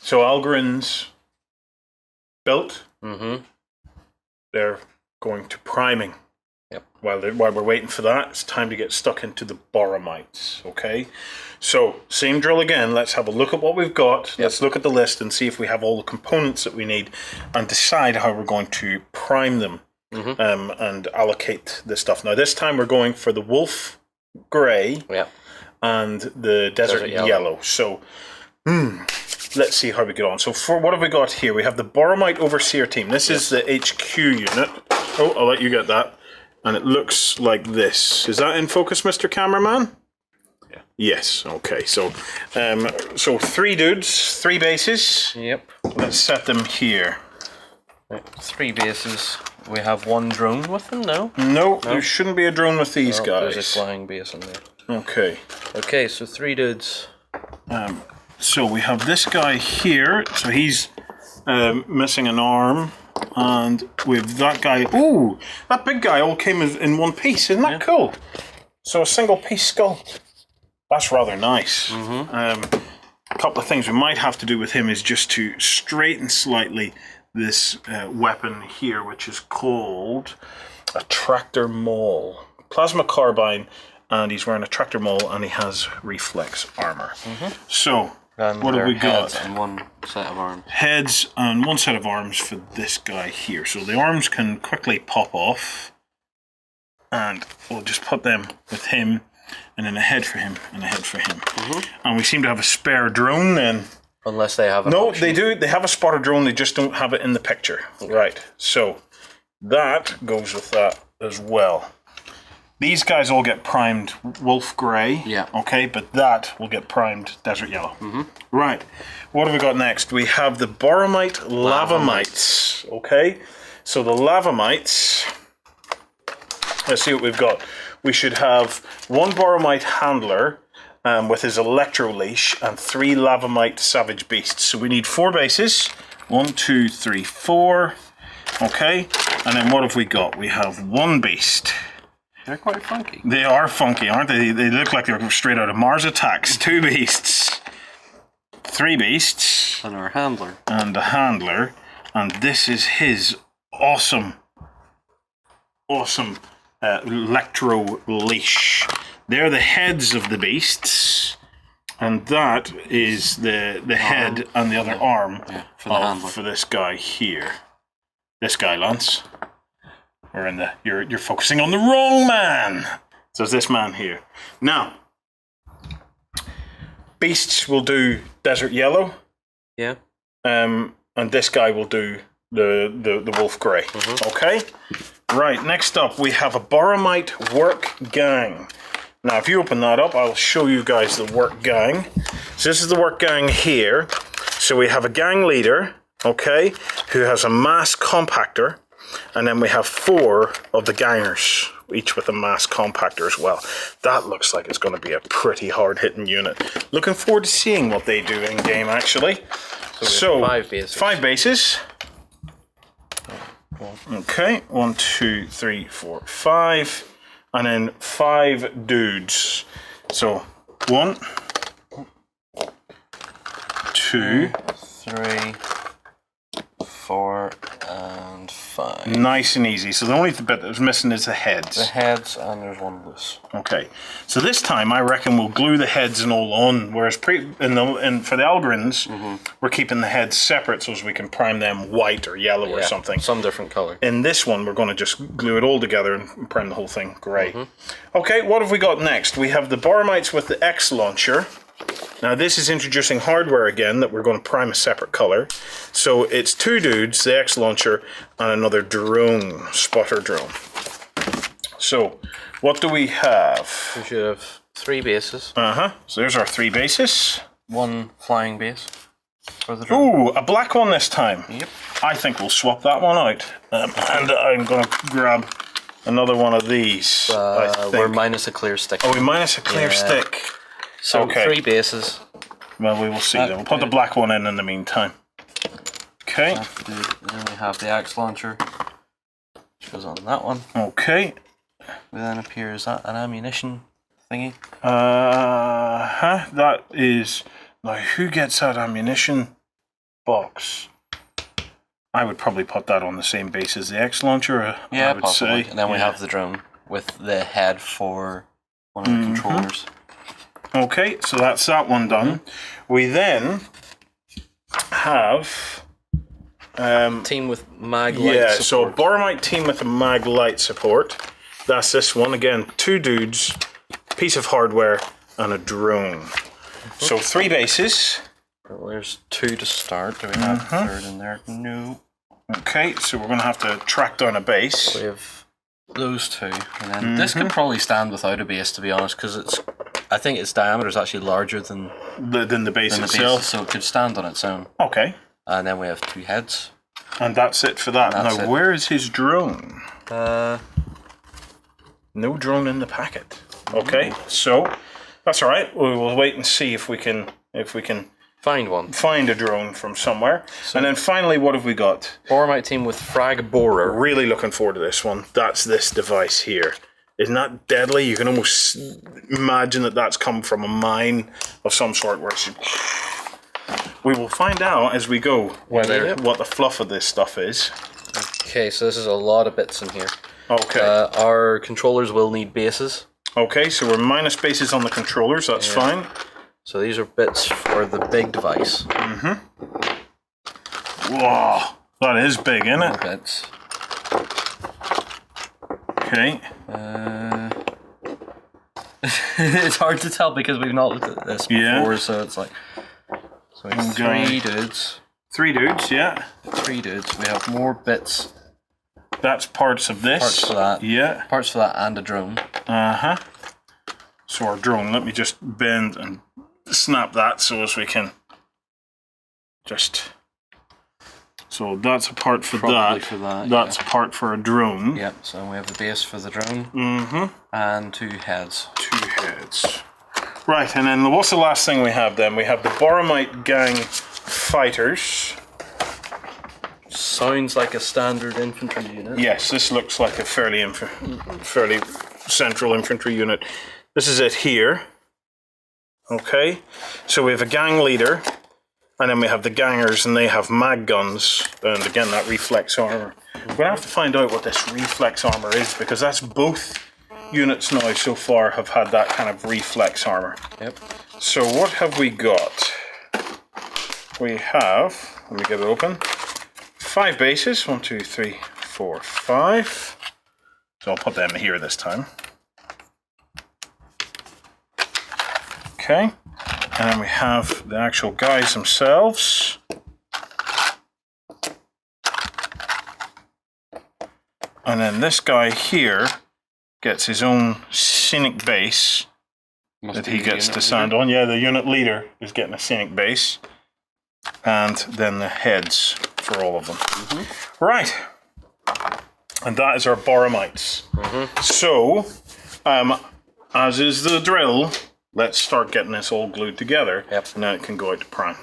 So Algorins built. Mm-hmm. They're going to priming. Yep. While we're waiting for that, it's time to get stuck into the boromites. Okay. So same drill again. Let's have a look at what we've got. Yep. Let's look at the list and see if we have all the components that we need, and decide how we're going to prime them. Mm-hmm. And allocate this stuff. Now this time we're going for the wolf grey. Yep. And the desert yellow. So, let's see how we get on. So, for what have we got here? We have the Boromite Overseer team. This is the HQ unit. Oh, I'll let you get that. And it looks like this. Is that in focus, Mr. Cameraman? Yeah. Yes. Okay. So, so 3 dudes, 3 bases. Yep. Let's set them here. Right. 3 bases. We have 1 drone with them now. No, there shouldn't be a drone with these guys. There's a flying base in there. Okay. Okay, so 3 dudes. So we have this guy here. So he's missing an arm. And with that guy... Ooh! That big guy all came in one piece. Isn't that cool? So a single piece skull. That's rather nice. Mm-hmm. A couple of things we might have to do with him is just to straighten slightly this weapon here, which is called a tractor maul. Plasma carbine. And he's wearing a tractor maul, and he has reflex armor. Mm-hmm. So, and what have we got? Heads and 1 set of arms. Heads and 1 set of arms for this guy here. So the arms can quickly pop off, and we'll just put them with him, and then a head for him, and a head for him. Mm-hmm. And we seem to have a spare drone then. Unless they have No, option. They do. They have a spotter drone, they just don't have it in the picture. Okay. Right, so that goes with that as well. These guys all get primed wolf grey. Yeah. Okay, but that will get primed desert yellow. Mm-hmm. Right. What have we got next? We have the Boromite Lavamites. Okay. So the Lavamites. Let's see what we've got. We should have 1 Boromite handler with his electro leash and 3 Lavamite savage beasts. So we need 4 bases. 1, 2, 3, 4. Okay. And then what have we got? We have 1 beast. They're quite funky. They are funky, aren't they? They look like they're straight out of Mars Attacks. 2 beasts. 3 beasts. And our handler. And a handler. And this is his awesome electro leash. They're the heads of the beasts. And that is the head and the other arm for the handler. For this guy here. This guy, Lance. We're in the you're focusing on the wrong man. So it's this man here. Now, beasts will do desert yellow. Yeah. And this guy will do the wolf grey. Mm-hmm. Okay. Right. Next up, we have a Boromite work gang. Now, if you open that up, I'll show you guys the work gang. So this is the work gang here. So we have a gang leader, okay, who has a mass compactor. And then we have 4 of the gangers, each with a mass compactor as well. That looks like it's going to be a pretty hard-hitting unit. Looking forward to seeing what they do in-game, actually. So 5 bases. 5 bases. Okay, 1, 2, 3, 4, 5. And then 5 dudes. So 1, 2, 3, 4, and 5. Nice and easy. So the only bit that was missing is the heads. The heads, and there's 1 loose. Okay. So this time, I reckon we'll glue the heads and all on, whereas for the Algorins, we're keeping the heads separate so as we can prime them white or yellow or something. Some different colour. In this one, we're going to just glue it all together and prime the whole thing grey. Okay, what have we got next? We have the Boromites with the X launcher. Now this is introducing hardware again that we're going to prime a separate colour. So it's 2 dudes, the X launcher, and another drone, spotter drone. So what do we have? We should have 3 bases. So there's our 3 bases. 1 flying base for the drone. Ooh, a black one this time. Yep. I think we'll swap that one out. And I'm going to grab another one of these. We're minus a clear stick. Oh, we minus a clear stick. So 3 bases. Well, we will see then. We'll put the black one in the meantime. Okay. Then we have the axe launcher, which goes on that one. Okay. Then up here, is that an ammunition thingy? That is... Now, who gets that ammunition? box. I would probably put that on the same base as the X launcher. Yeah, I would possibly. say. And then we have the drone with the head for one of the controllers. Okay, so that's that one done. We then have Team with mag light yeah, support. so Boromite team with a mag light support. That's this one again. 2 dudes, piece of hardware, and a drone. So 3 bases. Well, there's 2 to start. Do we have a third in there? No. Okay, so we're going to have to track down a base. We have those 2, and then this could probably stand without a base, to be honest, because I think its diameter is actually larger than the base itself. so it could stand on its own. Okay. And then we have 2 heads. And that's it for that. That's now, it. where is his drone? No drone in the packet. Okay, so that's all right. We will wait and see if we can Find one. find a drone from somewhere. And then finally, what have we got? Boromite team with frag borer. Really looking forward to this one. That's this device here. Isn't that deadly? You can almost imagine that that's come from a mine of some sort. Where it's... We will find out as we go whether what the fluff of this stuff is. Okay, so this is a lot of bits in here. Okay. Our controllers will need bases. Okay, so we're minus bases on the controllers. That's fine. So these are bits for the big device. Whoa, that is big, isn't More it? bits. Okay. It's hard to tell because we've not looked at this before, so it's like... So it's 3 dudes. 3 dudes, yeah. 3 dudes. We have more bits. That's parts of this. Parts for that. Yeah. Parts for that and a drone. So our drone, let me just bend and snap that so as we can just... So that's a part for Probably that. for that, That's a part for a drone. Yep, so we have the base for the drone. And 2 heads. 2 heads. Right, and then what's the last thing we have then? We have the Boromite Gang Fighters. Sounds like a standard infantry unit. Yes, this looks like a fairly central infantry unit. This is it here. Okay, so we have a gang leader, and then we have the gangers, and they have mag guns, and again that reflex armor. We're gonna have to find out what this reflex armor is, because that's both units now so far have had that kind of reflex armor. Yep. So what have we got? We have, let me get it open, 5 bases. 1, 2, 3, 4, 5. So I'll put them here this time. Okay, and then we have the actual guys themselves. And then this guy here gets his own scenic base that he gets to stand on. Yeah, the unit leader is getting a scenic base. And then the heads for all of them. Right. And that is our Boromites. So, as is the drill, let's start getting this all glued together. Yep. And then it can go out to prime.